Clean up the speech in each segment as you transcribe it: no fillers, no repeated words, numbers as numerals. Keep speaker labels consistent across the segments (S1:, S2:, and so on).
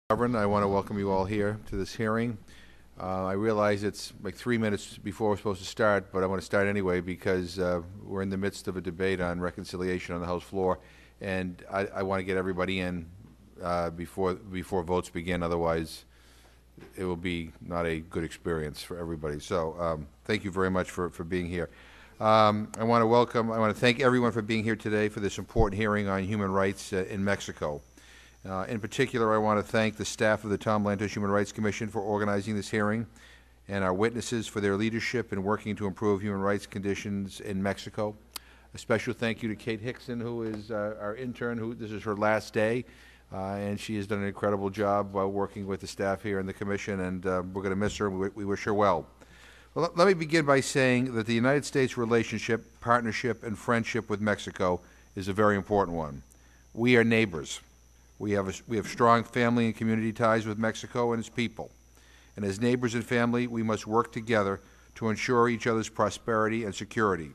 S1: Governor, I want to welcome you all here to this hearing. I realize it's like 3 minutes before we're supposed to start, but I want to start anyway because we're in the midst of a debate on reconciliation on the House floor, and I want to get everybody in before votes begin. Otherwise, it will be not a good experience for everybody. So thank you very much for being here. I want to thank everyone for being here today for this important hearing on human rights in Mexico. In particular, I want to thank the staff of the Tom Lantos Human Rights Commission for organizing this hearing and our witnesses for their leadership in working to improve human rights conditions in Mexico. A special thank you to Kate Hickson, who is our intern. This is her last day, and she has done an incredible job while working with the staff here in the Commission, and we're going to miss her, and we wish her well. Well, let me begin by saying that the United States relationship, partnership, and friendship with Mexico is a very important one. We are neighbors. We have strong family and community ties with Mexico and its people. And as neighbors and family, we must work together to ensure each other's prosperity and security.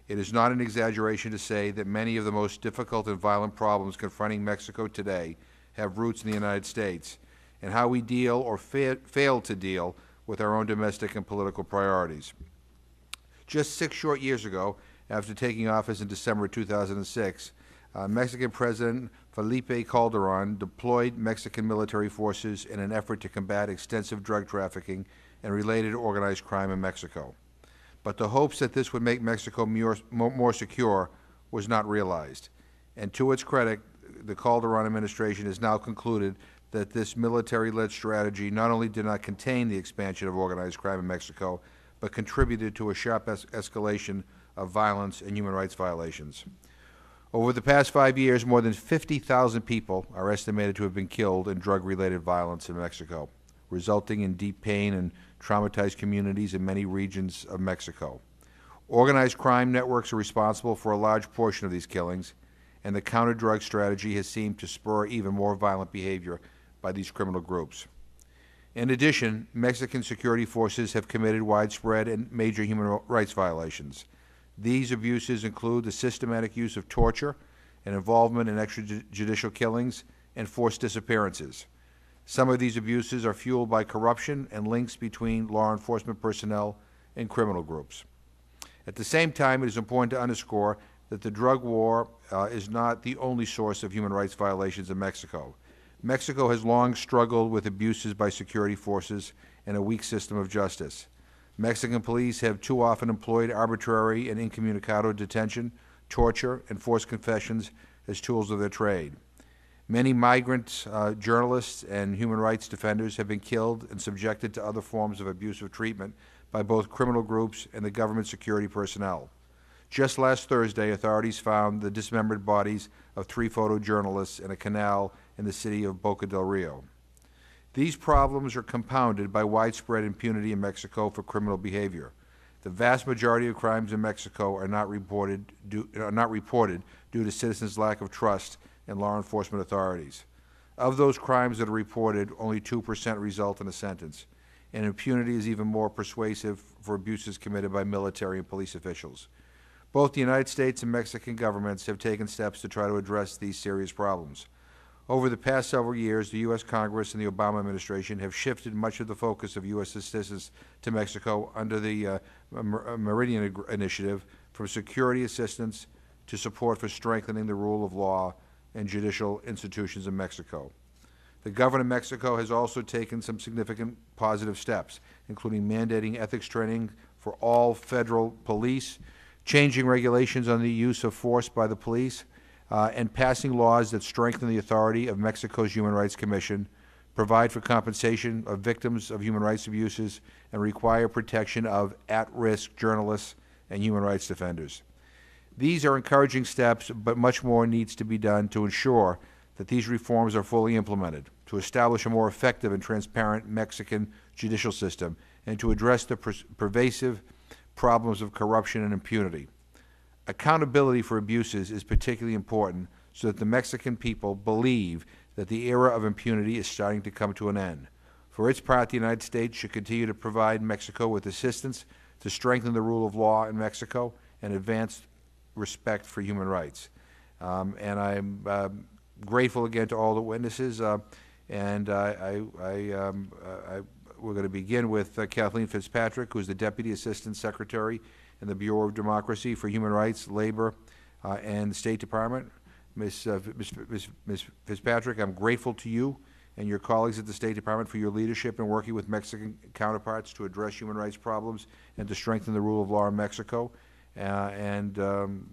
S1: It is not an exaggeration to say that many of the most difficult and violent problems confronting Mexico today have roots in the United States, and how we deal or fail to deal with our own domestic and political priorities. Just 6 short years ago, after taking office in December 2006, Mexican President Felipe Calderon deployed Mexican military forces in an effort to combat extensive drug trafficking and related organized crime in Mexico. But the hopes that this would make Mexico more secure was not realized. And to its credit, the Calderon administration has now concluded that this military-led strategy not only did not contain the expansion of organized crime in Mexico, but contributed to a sharp escalation of violence and human rights violations. Over the past 5 years, more than 50,000 people are estimated to have been killed in drug-related violence in Mexico, resulting in deep pain and traumatized communities in many regions of Mexico. Organized crime networks are responsible for a large portion of these killings, and the counter-drug strategy has seemed to spur even more violent behavior by these criminal groups. In addition, Mexican security forces have committed widespread and major human rights violations. These abuses include the systematic use of torture and involvement in extrajudicial killings and forced disappearances. Some of these abuses are fueled by corruption and links between law enforcement personnel and criminal groups. At the same time, it is important to underscore that the drug war is not the only source of human rights violations in Mexico. Mexico has long struggled with abuses by security forces and a weak system of justice. Mexican police have too often employed arbitrary and incommunicado detention, torture, and forced confessions as tools of their trade. Many migrant journalists and human rights defenders have been killed and subjected to other forms of abusive treatment by both criminal groups and the government security personnel. Just last Thursday, authorities found the dismembered bodies of 3 photojournalists in a canal in the city of Boca del Rio. These problems are compounded by widespread impunity in Mexico for criminal behavior. The vast majority of crimes in Mexico are not reported due to citizens' lack of trust in law enforcement authorities. Of those crimes that are reported, only 2% result in a sentence, and impunity is even more persuasive for abuses committed by military and police officials. Both the United States and Mexican governments have taken steps to try to address these serious problems. Over the past several years, the U.S. Congress and the Obama administration have shifted much of the focus of U.S. assistance to Mexico under the Meridian Initiative from security assistance to support for strengthening the rule of law and judicial institutions in Mexico. The government of Mexico has also taken some significant positive steps, including mandating ethics training for all federal police, changing regulations on the use of force by the police, and passing laws that strengthen the authority of Mexico's Human Rights Commission, provide for compensation of victims of human rights abuses, and require protection of at-risk journalists and human rights defenders. These are encouraging steps, but much more needs to be done to ensure that these reforms are fully implemented, to establish a more effective and transparent Mexican judicial system, and to address the pervasive problems of corruption and impunity. Accountability for abuses is particularly important so that the Mexican people believe that the era of impunity is starting to come to an end. For its part, the United States should continue to provide Mexico with assistance to strengthen the rule of law in Mexico and advance respect for human rights. And I'm grateful again to all the witnesses. And we're going to begin with Kathleen Fitzpatrick, who is the Deputy Assistant Secretary in the Bureau of Democracy for Human Rights, Labor, and the State Department. Ms. Fitzpatrick, I'm grateful to you and your colleagues at the State Department for your leadership in working with Mexican counterparts to address human rights problems and to strengthen the rule of law in Mexico.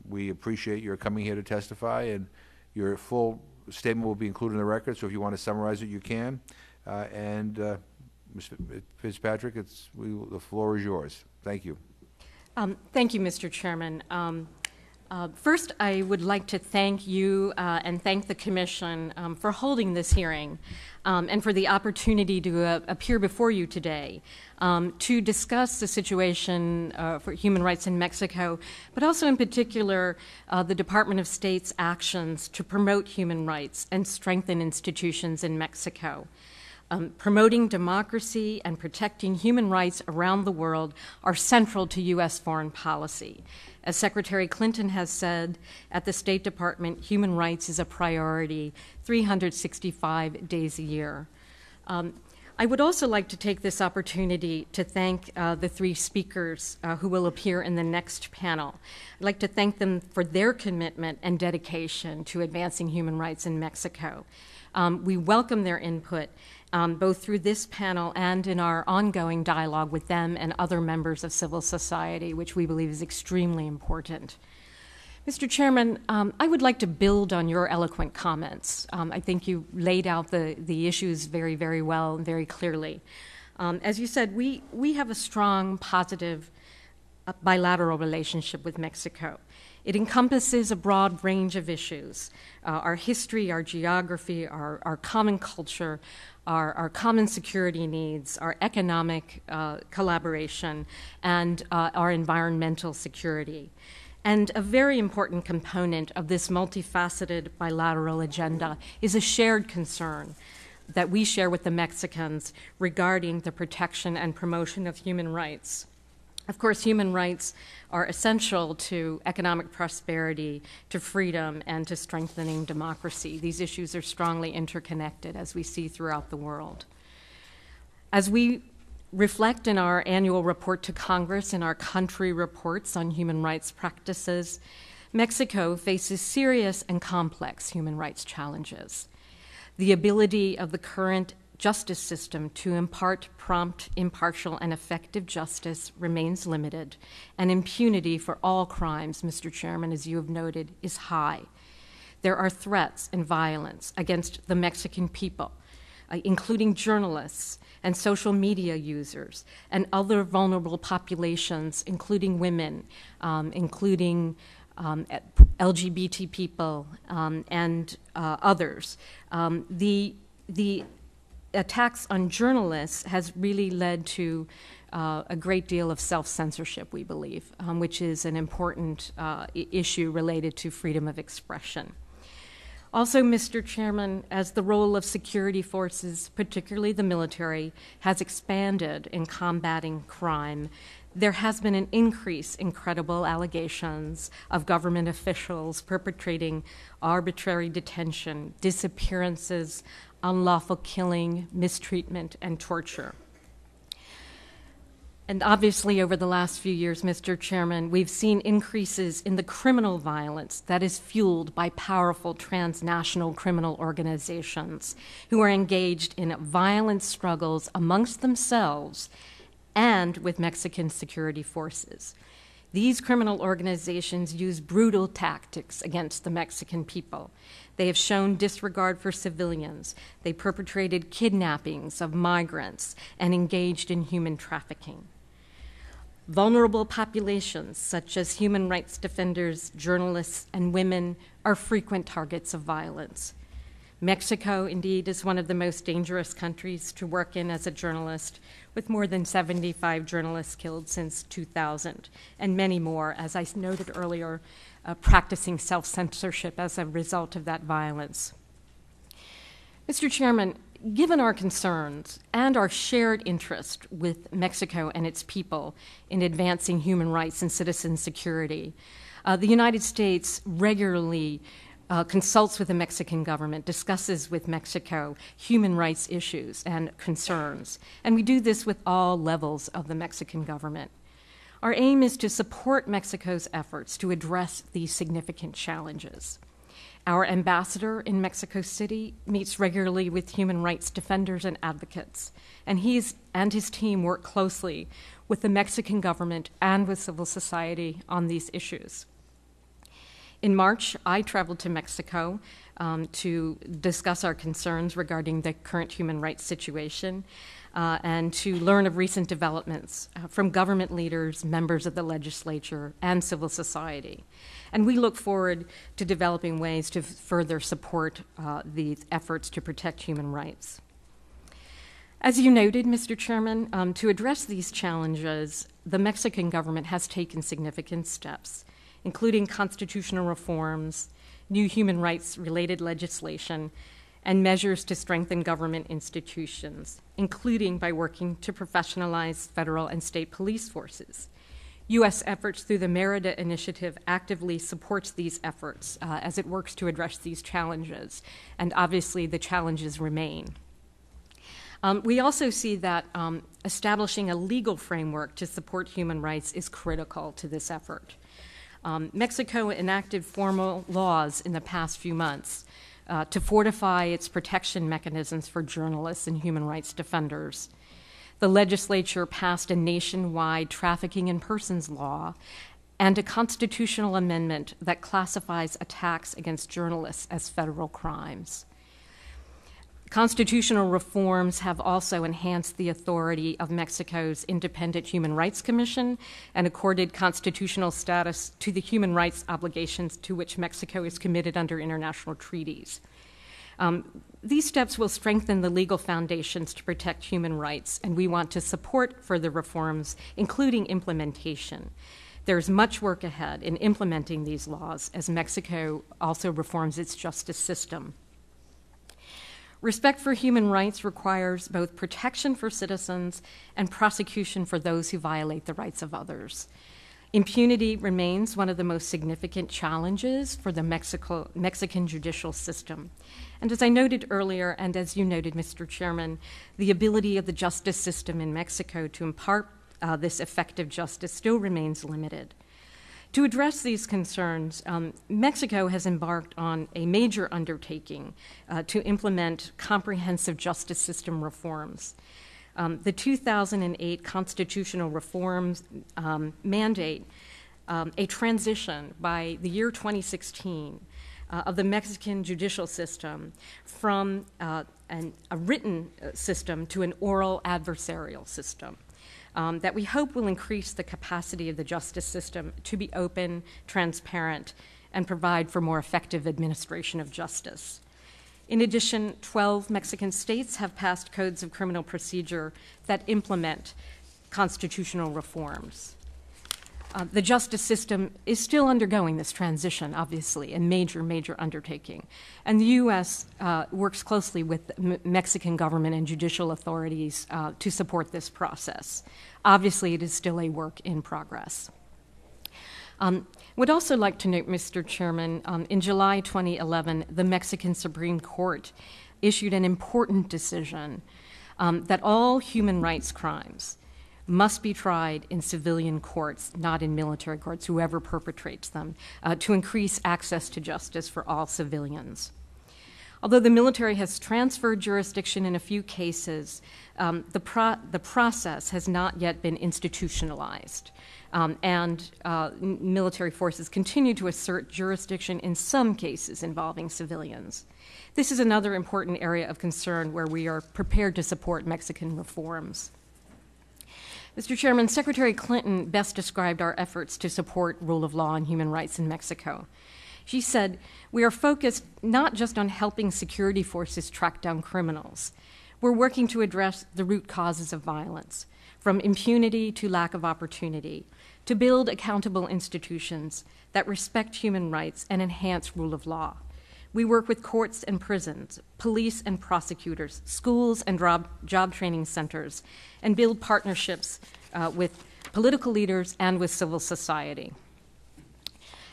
S1: We appreciate your coming here to testify, and your full statement will be included in the record, so if you want to summarize it, you can. Ms. Fitzpatrick, the floor is yours. Thank you.
S2: Thank you, Mr. Chairman. First, I would like to thank you and thank the Commission for holding this hearing and for the opportunity to appear before you today to discuss the situation for human rights in Mexico, but also in particular the Department of State's actions to promote human rights and strengthen institutions in Mexico. Promoting democracy and protecting human rights around the world are central to U.S. foreign policy. As Secretary Clinton has said, at the State Department, human rights is a priority 365 days a year. I would also like to take this opportunity to thank the three speakers who will appear in the next panel. I'd like to thank them for their commitment and dedication to advancing human rights in Mexico. We welcome their input, both through this panel and in our ongoing dialogue with them and other members of civil society, which we believe is extremely important. Mr. Chairman, I would like to build on your eloquent comments. I think you laid out the issues very, very well and very clearly. As you said, we have a strong, positive bilateral relationship with Mexico. It encompasses a broad range of issues, our history, our geography, our common culture, our common security needs, our economic collaboration, and our environmental security. And a very important component of this multifaceted bilateral agenda is a shared concern that we share with the Mexicans regarding the protection and promotion of human rights. Of course, human rights are essential to economic prosperity, to freedom, and to strengthening democracy. These issues are strongly interconnected, as we see throughout the world. As we reflect in our annual report to Congress and our country reports on human rights practices, Mexico faces serious and complex human rights challenges. The ability of the current justice system to impart prompt, impartial, and effective justice remains limited, and impunity for all crimes, Mr. Chairman, as you have noted, is high. There are threats and violence against the Mexican people, including journalists and social media users and other vulnerable populations, including women, including LGBT people, and others. The attacks on journalists has really led to a great deal of self-censorship, we believe, which is an important issue related to freedom of expression. Also, Mr. Chairman, as the role of security forces, particularly the military, has expanded in combating crime, there has been an increase in credible allegations of government officials perpetrating arbitrary detention, disappearances, unlawful killing, mistreatment, and torture. And obviously, over the last few years, Mr. Chairman, we've seen increases in the criminal violence that is fueled by powerful transnational criminal organizations who are engaged in violent struggles amongst themselves and with Mexican security forces. These criminal organizations use brutal tactics against the Mexican people. They have shown disregard for civilians. They perpetrated kidnappings of migrants and engaged in human trafficking. Vulnerable populations, such as human rights defenders, journalists, and women, are frequent targets of violence. Mexico, indeed, is one of the most dangerous countries to work in as a journalist, with more than 75 journalists killed since 2000, and many more, as I noted earlier, practicing self-censorship as a result of that violence. Mr. Chairman, given our concerns and our shared interest with Mexico and its people in advancing human rights and citizen security, the United States regularly consults with the Mexican government, discusses with Mexico human rights issues and concerns. And we do this with all levels of the Mexican government. Our aim is to support Mexico's efforts to address these significant challenges. Our ambassador in Mexico City meets regularly with human rights defenders and advocates, and he and his team work closely with the Mexican government and with civil society on these issues. In March, I traveled to Mexico to discuss our concerns regarding the current human rights situation and to learn of recent developments from government leaders, members of the legislature, and civil society. And we look forward to developing ways to further support these efforts to protect human rights. As you noted, Mr. Chairman, to address these challenges, the Mexican government has taken significant steps, including constitutional reforms, new human rights-related legislation, and measures to strengthen government institutions, including by working to professionalize federal and state police forces. U.S. efforts through the Merida Initiative actively supports these efforts as it works to address these challenges, and obviously the challenges remain. We also see that establishing a legal framework to support human rights is critical to this effort. Mexico enacted formal laws in the past few months to fortify its protection mechanisms for journalists and human rights defenders. The legislature passed a nationwide trafficking in persons law and a constitutional amendment that classifies attacks against journalists as federal crimes. Constitutional reforms have also enhanced the authority of Mexico's Independent Human Rights Commission and accorded constitutional status to the human rights obligations to which Mexico is committed under international treaties. These steps will strengthen the legal foundations to protect human rights, and we want to support further reforms, including implementation. There's much work ahead in implementing these laws as Mexico also reforms its justice system. Respect for human rights requires both protection for citizens and prosecution for those who violate the rights of others. Impunity remains one of the most significant challenges for the Mexican judicial system. And as I noted earlier, and as you noted, Mr. Chairman, the ability of the justice system in Mexico to impart this effective justice still remains limited. To address these concerns, Mexico has embarked on a major undertaking to implement comprehensive justice system reforms. The 2008 constitutional reforms mandate a transition by the year 2016 of the Mexican judicial system from a written system to an oral adversarial system. That we hope will increase the capacity of the justice system to be open, transparent, and provide for more effective administration of justice. In addition, 12 Mexican states have passed codes of criminal procedure that implement constitutional reforms. The justice system is still undergoing this transition, obviously, a major, major undertaking. And the U.S. Works closely with the Mexican government and judicial authorities to support this process. Obviously, it is still a work in progress. Would also like to note, Mr. Chairman, in July 2011, the Mexican Supreme Court issued an important decision that all human rights crimes must be tried in civilian courts, not in military courts, whoever perpetrates them, to increase access to justice for all civilians. Although the military has transferred jurisdiction in a few cases, the process has not yet been institutionalized, and military forces continue to assert jurisdiction in some cases involving civilians. This is another important area of concern where we are prepared to support Mexican reforms. Mr. Chairman, Secretary Clinton best described our efforts to support rule of law and human rights in Mexico. She said, "We are focused not just on helping security forces track down criminals. We're working to address the root causes of violence, from impunity to lack of opportunity, to build accountable institutions that respect human rights and enhance rule of law. We work with courts and prisons, police and prosecutors, schools and job training centers, and build partnerships with political leaders and with civil society."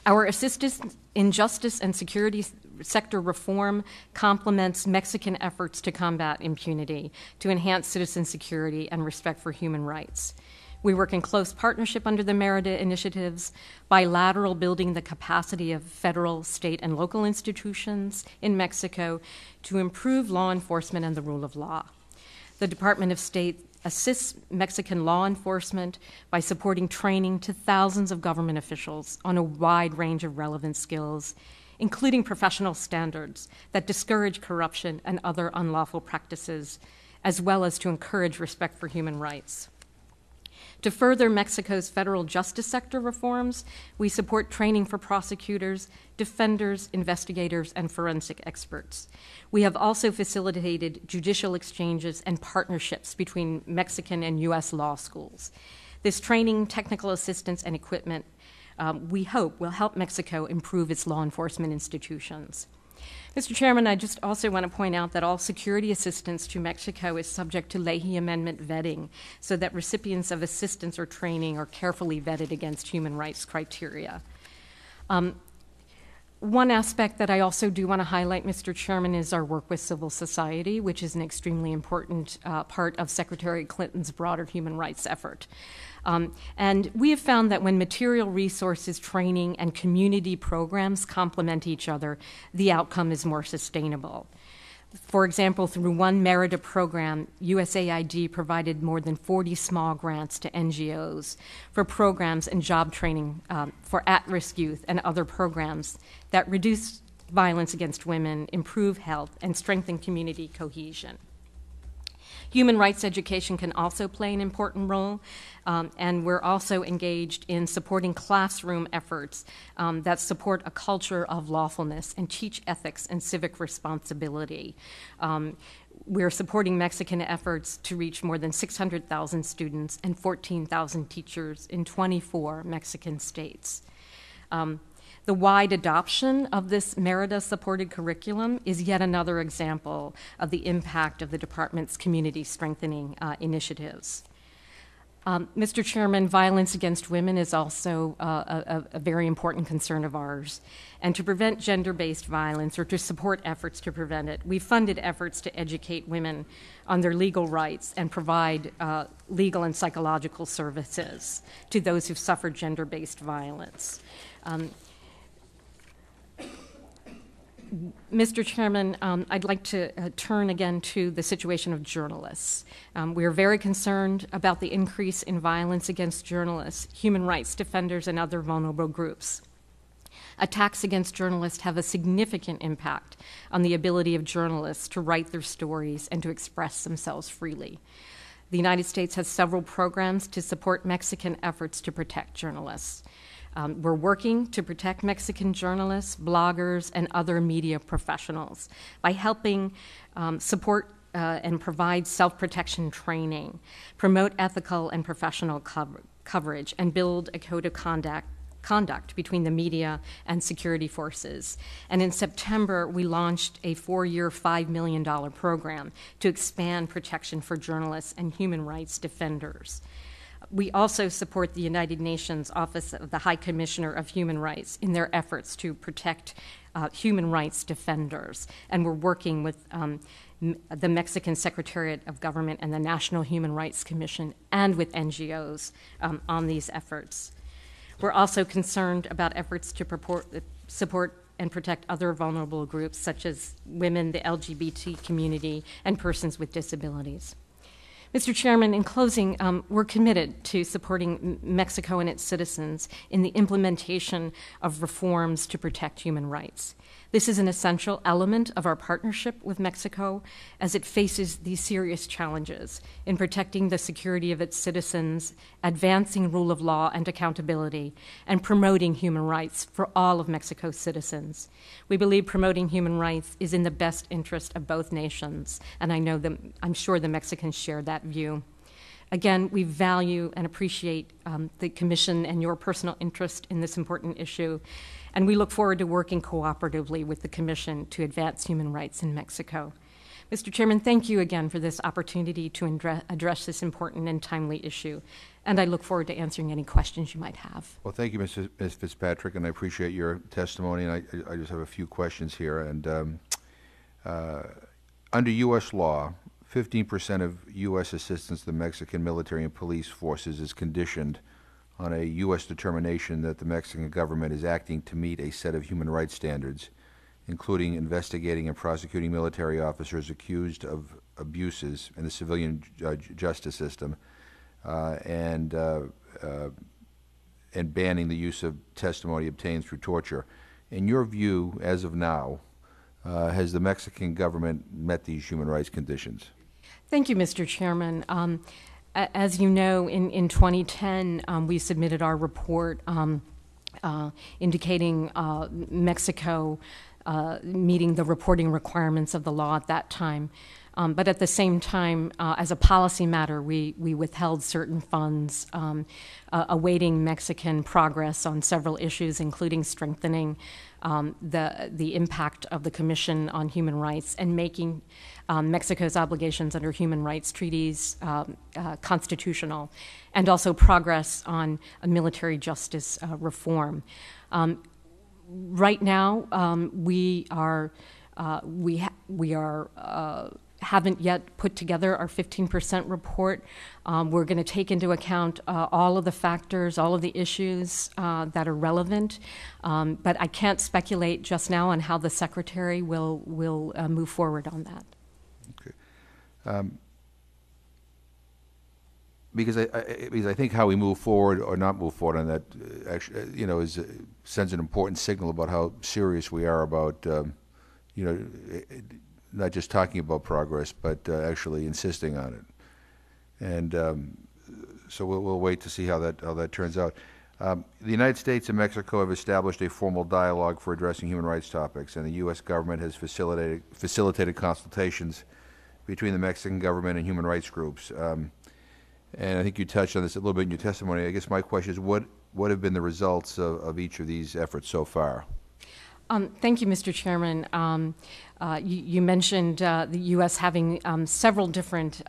S2: Our assistance in justice and security sector reform complements Mexican efforts to combat impunity, to enhance citizen security and respect for human rights. We work in close partnership under the Merida initiatives, bilateral building the capacity of federal, state, and local institutions in Mexico to improve law enforcement and the rule of law. The Department of State assists Mexican law enforcement by supporting training to thousands of government officials on a wide range of relevant skills, including professional standards that discourage corruption and other unlawful practices, as well as to encourage respect for human rights. To further Mexico's federal justice sector reforms, we support training for prosecutors, defenders, investigators, and forensic experts. We have also facilitated judicial exchanges and partnerships between Mexican and U.S. law schools. This training, technical assistance, and equipment, we hope, will help Mexico improve its law enforcement institutions. Mr. Chairman, I just also want to point out that all security assistance to Mexico is subject to Leahy Amendment vetting, so that recipients of assistance or training are carefully vetted against human rights criteria. One aspect that I also do want to highlight, Mr. Chairman, is our work with civil society, which is an extremely important part of Secretary Clinton's broader human rights effort. And we have found that when material resources, training, and community programs complement each other, the outcome is more sustainable. For example, through one Merida program, USAID provided more than 40 small grants to NGOs for programs and job training for at-risk youth and other programs that reduce violence against women, improve health, and strengthen community cohesion. Human rights education can also play an important role, and we're also engaged in supporting classroom efforts that support a culture of lawfulness and teach ethics and civic responsibility. We're supporting Mexican efforts to reach more than 600,000 students and 14,000 teachers in 24 Mexican states. The wide adoption of this Merida-supported curriculum is yet another example of the impact of the department's community strengthening initiatives. Mr. Chairman, violence against women is also a very important concern of ours. And to prevent gender-based violence, or to support efforts to prevent it, we funded efforts to educate women on their legal rights and provide legal and psychological services to those who've suffered gender-based violence. Mr. Chairman, I'd like to turn again to the situation of journalists. We are very concerned about the increase in violence against journalists, human rights defenders, and other vulnerable groups. Attacks against journalists have a significant impact on the ability of journalists to write their stories and to express themselves freely. The United States has several programs to support Mexican efforts to protect journalists. We're working to protect Mexican journalists, bloggers, and other media professionals by helping support and provide self-protection training, promote ethical and professional coverage, and build a code of conduct between the media and security forces. And in September, we launched a 4-year, $5 million program to expand protection for journalists and human rights defenders. We also support the United Nations Office of the High Commissioner of Human Rights in their efforts to protect human rights defenders. And we're working with the Mexican Secretariat of Government and the National Human Rights Commission and with NGOs on these efforts. We're also concerned about efforts to support and protect other vulnerable groups, such as women, the LGBT community, and persons with disabilities. Mr. Chairman, in closing, we're committed to supporting Mexico and its citizens in the implementation of reforms to protect human rights. This is an essential element of our partnership with Mexico as it faces these serious challenges in protecting the security of its citizens, advancing rule of law and accountability, and promoting human rights for all of Mexico's citizens. We believe promoting human rights is in the best interest of both nations, and I'm sure the Mexicans share that view. Again, we value and appreciate the Commission and your personal interest in this important issue, and we look forward to working cooperatively with the Commission to advance human rights in Mexico. Mr. Chairman, thank you again for this opportunity to address this important and timely issue. and I look forward to answering any questions you might have.
S1: Well, thank you, Ms. Fitzpatrick, and I appreciate your testimony. And I just have a few questions here. And under U.S. law, 15% of U.S. assistance to the Mexican military and police forces is conditioned on a U.S. determination that the Mexican government is acting to meet a set of human rights standards, including investigating and prosecuting military officers accused of abuses in the civilian justice system, and banning the use of testimony obtained through torture. In your view, as of now, has the Mexican government met these human rights conditions?
S2: Thank you, Mr. Chairman. As you know, in 2010, we submitted our report indicating Mexico meeting the reporting requirements of the law at that time. But at the same time, as a policy matter, we withheld certain funds, awaiting Mexican progress on several issues, including strengthening the impact of the Commission on Human Rights and making Mexico's obligations under human rights treaties constitutional, and also progress on a military justice reform. Right now, we haven't yet put together our 15% report. We're going to take into account all of the factors, all of the issues that are relevant, but I can't speculate just now on how the Secretary will move forward on that.
S1: Okay. Because I think how we move forward or not move forward on that, actually, sends an important signal about how serious we are about, not just talking about progress, but actually insisting on it. And so we'll wait to see how that turns out. The United States and Mexico have established a formal dialogue for addressing human rights topics, and the U.S. government has facilitated consultations between the Mexican government and human rights groups. And I think you touched on this a little bit in your testimony. I guess my question is, what have been the results of each of these efforts so far?
S2: Thank you, Mr. Chairman. You mentioned the U.S. having several different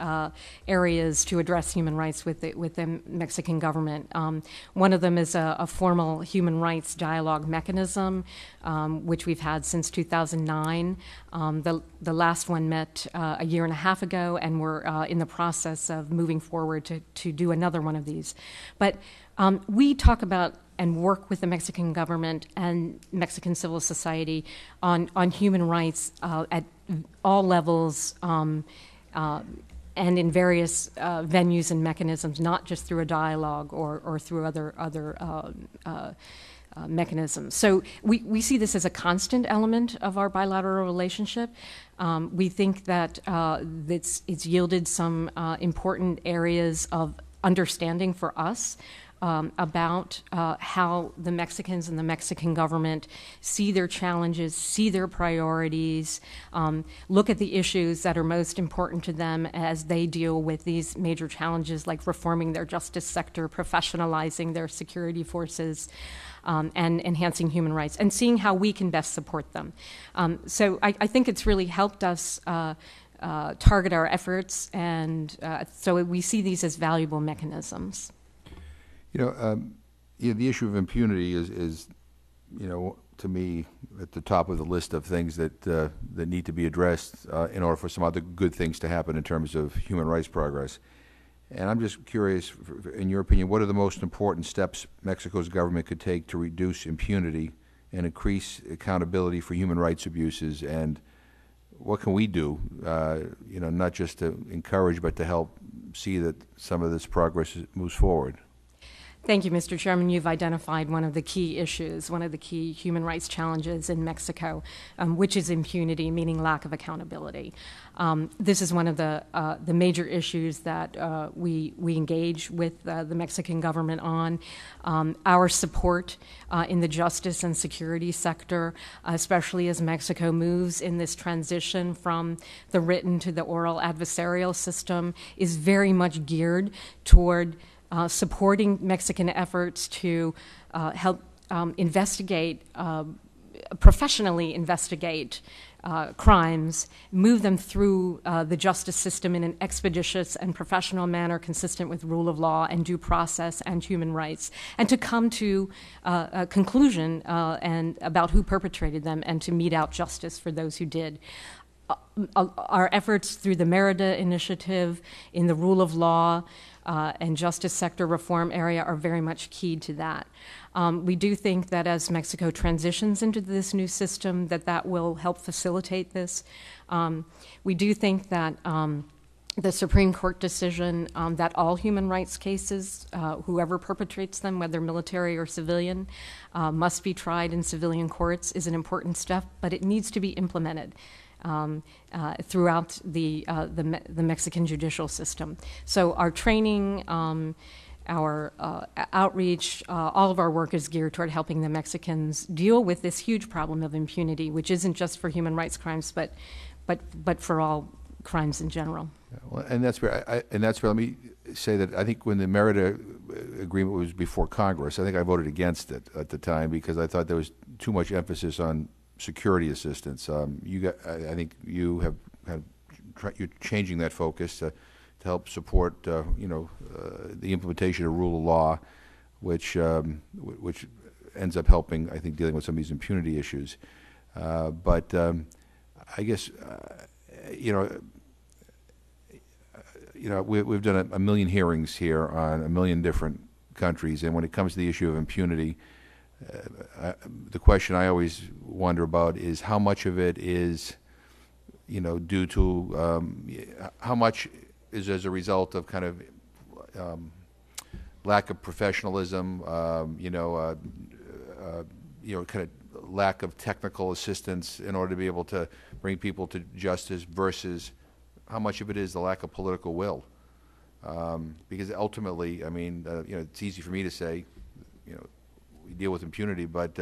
S2: areas to address human rights with the Mexican government. One of them is a formal human rights dialogue mechanism, which we've had since 2009. The last one met a year and a half ago, and we're in the process of moving forward to do another one of these. But we talk about and work with the Mexican government and Mexican civil society on human rights at all levels and in various venues and mechanisms, not just through a dialogue or through other mechanisms. So we see this as a constant element of our bilateral relationship. We think that it's yielded some important areas of understanding for us about how the Mexicans and the Mexican government see their challenges, see their priorities, look at the issues that are most important to them as they deal with these major challenges like reforming their justice sector, professionalizing their security forces, and enhancing human rights, and seeing how we can best support them. So I think it's really helped us target our efforts, and so we see these as valuable mechanisms.
S1: The issue of impunity is, to me, at the top of the list of things that need to be addressed in order for some other good things to happen in terms of human rights progress. And I'm just curious, in your opinion, what are the most important steps Mexico's government could take to reduce impunity and increase accountability for human rights abuses? And what can we do, not just to encourage, but to help see that some of this progress moves forward?
S2: Thank you, Mr. Chairman. You've identified one of the key issues, one of the key human rights challenges in Mexico, which is impunity, meaning lack of accountability. This is one of the major issues that we engage with the Mexican government on. Our support in the justice and security sector, especially as Mexico moves in this transition from the written to the oral adversarial system, is very much geared toward supporting Mexican efforts to help investigate professionally investigate crimes, move them through the justice system in an expeditious and professional manner consistent with rule of law and due process and human rights, and to come to a conclusion and about who perpetrated them and to mete out justice for those who did. Our efforts through the Merida Initiative in the rule of law and justice sector reform area are very much keyed to that. We do think that as Mexico transitions into this new system, that will help facilitate this. We do think that the Supreme Court decision that all human rights cases, whoever perpetrates them, whether military or civilian, must be tried in civilian courts is an important step, but it needs to be implemented throughout the Mexican judicial system. So our training, our outreach, all of our work is geared toward helping the Mexicans deal with this huge problem of impunity, which isn't just for human rights crimes, but for all crimes in general.
S1: Yeah, well, and that's where let me say that I think when the Merida agreement was before Congress, I think I voted against it at the time because I thought there was too much emphasis on security assistance. I think you're changing that focus to help support, the implementation of rule of law, which ends up helping, I think, dealing with some of these impunity issues. But I guess, we've done a million hearings here on a million different countries, and when it comes to the issue of impunity, the question I always wonder about is how much of it is, due to how much is as a result of kind of lack of professionalism, kind of lack of technical assistance in order to be able to bring people to justice versus how much of it is the lack of political will. Because ultimately, I mean, it's easy for me to say, we deal with impunity, but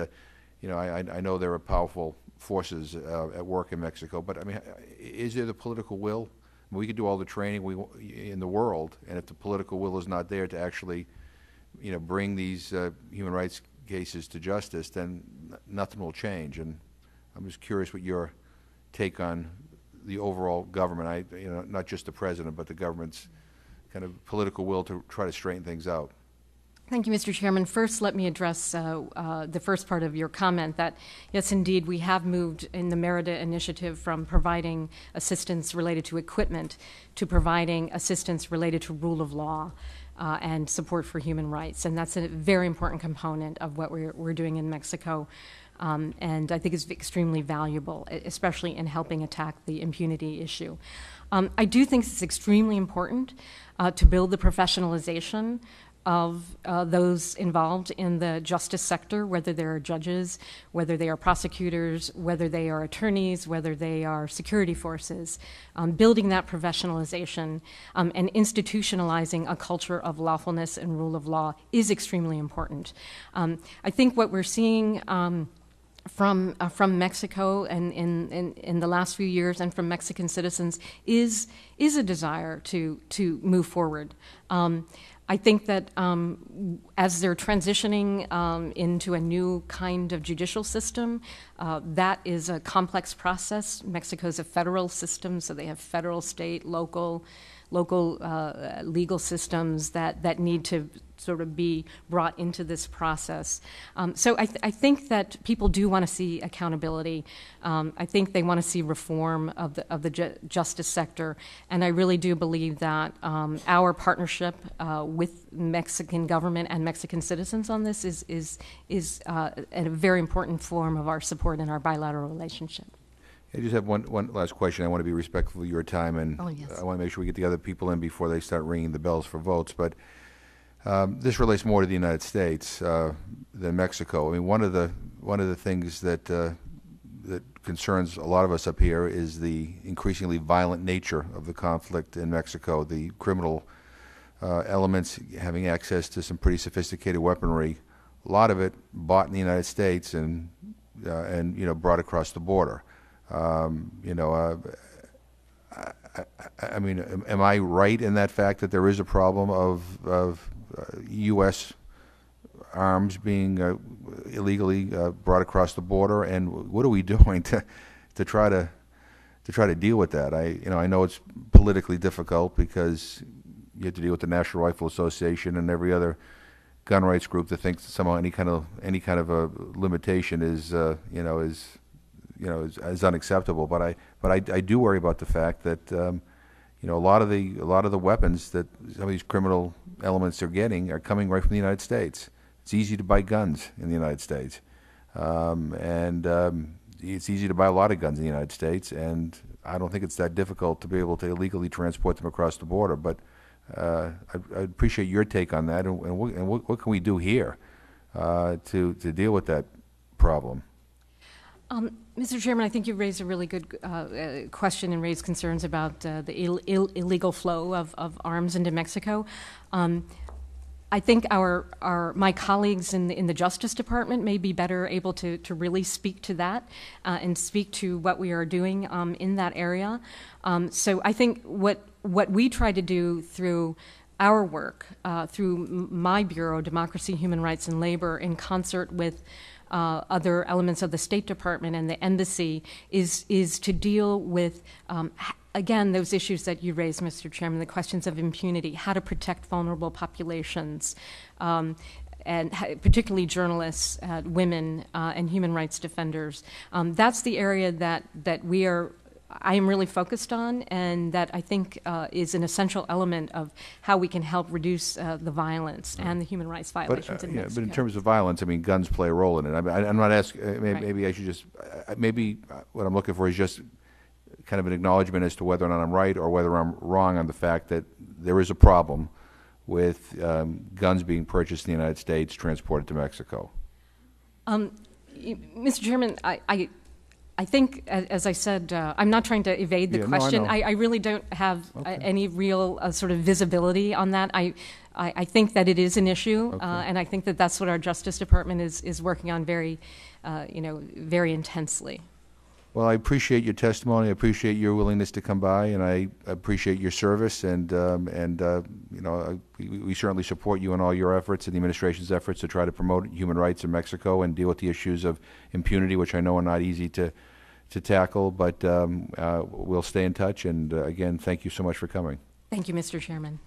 S1: I know there are powerful forces at work in Mexico. But I mean, is there the political will? I mean, we could do all the training in the world, and if the political will is not there to actually, bring these human rights cases to justice, then nothing will change. And I'm just curious what your take on the overall government, not just the president, but the government's kind of political will to try to straighten things out.
S2: Thank you, Mr. Chairman. First, let me address the first part of your comment that, yes, indeed, we have moved in the Merida Initiative from providing assistance related to equipment to providing assistance related to rule of law and support for human rights. And that's a very important component of what we're doing in Mexico. And I think it's extremely valuable, especially in helping attack the impunity issue. I do think it's extremely important to build the professionalization of those involved in the justice sector, whether they are judges, whether they are prosecutors, whether they are attorneys, whether they are security forces. Building that professionalization and institutionalizing a culture of lawfulness and rule of law is extremely important. I think what we're seeing from Mexico and in the last few years and from Mexican citizens is a desire to move forward. I think that as they're transitioning into a new kind of judicial system, that is a complex process. Mexico's a federal system, so they have federal, state, local legal systems that need to sort of be brought into this process. So I think that people do want to see accountability. I think they want to see reform of the justice sector, and I really do believe that our partnership with Mexican government and Mexican citizens on this is a very important form of our support in our bilateral relationship.
S1: I just have one last question. I want to be respectful of your time, and
S2: yes.
S1: I want to make sure we get the other people in before they start ringing the bells for votes. But this relates more to the United States than Mexico. I mean, one of the things that concerns a lot of us up here is the increasingly violent nature of the conflict in Mexico. The criminal elements having access to some pretty sophisticated weaponry. A lot of it bought in the United States and brought across the border. I mean, am I right in that fact that there is a problem of U.S. arms being, illegally brought across the border, and what are we doing to try to deal with that? I know it's politically difficult because you have to deal with the National Rifle Association and every other gun rights group that thinks that somehow any kind of a limitation is unacceptable. But I do worry about the fact that a lot of the weapons that some of these criminal elements are getting are coming right from the United States. It's easy to buy guns in the United States, and it's easy to buy a lot of guns in the United States, and I don't think it's that difficult to be able to illegally transport them across the border. But I appreciate your take on that, and what can we do here to deal with that problem?
S2: Mr. Chairman, I think you raised a really good question and raised concerns about the illegal flow of arms into Mexico. I think my colleagues in the Justice Department may be better able to really speak to that and speak to what we are doing in that area. So I think what we try to do through our work, through my bureau, Democracy, Human Rights, and Labor, in concert with other elements of the State Department and the Embassy, is to deal with again, those issues that you raised, Mr. Chairman, the questions of impunity, how to protect vulnerable populations, and particularly journalists, women, and human rights defenders. That's the area that I am really focused on, and that I think is an essential element of how we can help reduce the violence and the human rights violations in Mexico.
S1: But in terms of violence, I mean, guns play a role in it. I'm not asking. Maybe I should just. Maybe what I'm looking for is just kind of an acknowledgement as to whether or not I'm right or whether I'm wrong on the fact that there is a problem with guns being purchased in the United States, transported to Mexico.
S2: Mr. Chairman, I think, as I said, I'm not trying to evade the question.
S1: No, I know.
S2: I really don't have any real sort of visibility on that. I think that it is an issue, and I think that that's what our Justice Department is working on very intensely.
S1: Well, I appreciate your testimony. I appreciate your willingness to come by, and I appreciate your service. And we certainly support you in all your efforts and the administration's efforts to try to promote human rights in Mexico and deal with the issues of impunity, which I know are not easy to tackle. But we'll stay in touch. And again, thank you so much for coming.
S2: Thank you, Mr. Chairman.